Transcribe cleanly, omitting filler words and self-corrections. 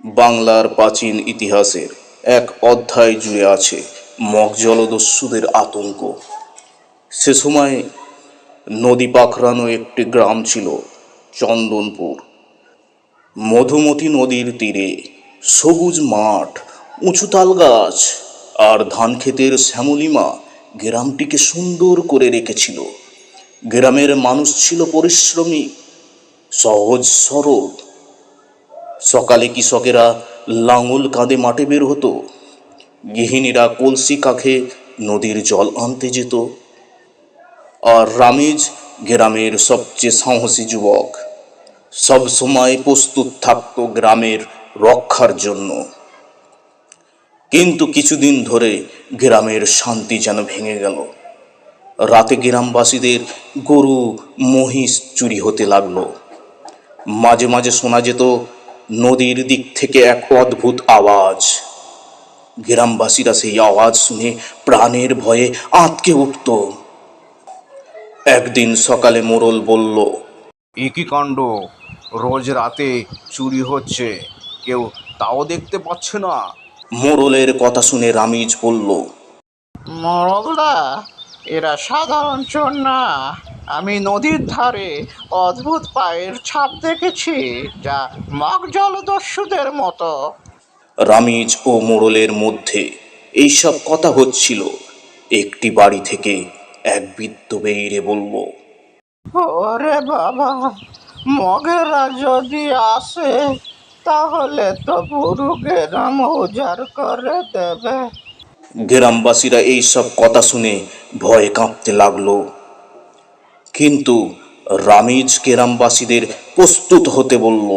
বাংলার প্রাচীন ইতিহাসের এক অধ্যায় জুড়ে আছে মগ জলদস্যুদের আতঙ্ক। সে সময় নদী পাখরানো একটি গ্রাম ছিল, চন্দনপুর। মধুমতি নদীর তীরে সবুজ মাঠ, উঁচু তাল গাছ আর ধান ক্ষেতের শ্যামলিমা গ্রামটিকে সুন্দর করে রেখেছিল। গ্রামের মানুষ ছিল পরিশ্রমী, সহজ সরল। সকালে কৃষকেরা লাঙল কাঁধে মাঠে বের হতো, গৃহিণীরা কলসি কাঁখে নদীর জল আনতে যেত, আর রামিজ গ্রামের সবচেয়ে সাহসী যুবক, সব সময় প্রস্তুত থাকতো গ্রামের রক্ষার জন্য। কিন্তু কিছুদিন ধরে গ্রামের শান্তি যেন ভেঙে গেল। রাতে গ্রামবাসীদের গরু মহিষ চুরি হতে লাগলো। মাঝে মাঝে শোনা যেত নদীর দিক থেকে এক অদ্ভুত আওয়াজ। গ্রামবাসীরা সেই আওয়াজ শুনে প্রাণের ভয়ে আঁতকে উঠত। একদিন সকালে মোড়ল বলল, এ কি কাণ্ড! রোজ রাতে চুরি হচ্ছে, কেউ তাও দেখতে পাচ্ছে না। মোড়লের কথা শুনে রামিজ বলল, মরদা, এরা সাধারণ চোর না। আমি নদীর ধারে অদ্ভুত পায়ের ছাপ দেখেছি, যা মগ জলদস্যুদের মতো। রামিজ ও মোড়লের মধ্যে এইসব কথা হচ্ছিল। একটি বাড়ি থেকে এক বৃদ্ধ বেরিয়ে বলল, ওরে বাবা, মগেরা যদি আসে তাহলে তো পুরো গ্রাম উজাড় করে দেবে। গ্রামবাসীরা এইসব কথা শুনে ভয়ে কাঁপতে লাগলো। কিন্তু রামিজ গ্রামবাসীদের প্রস্তুত হতে বলল।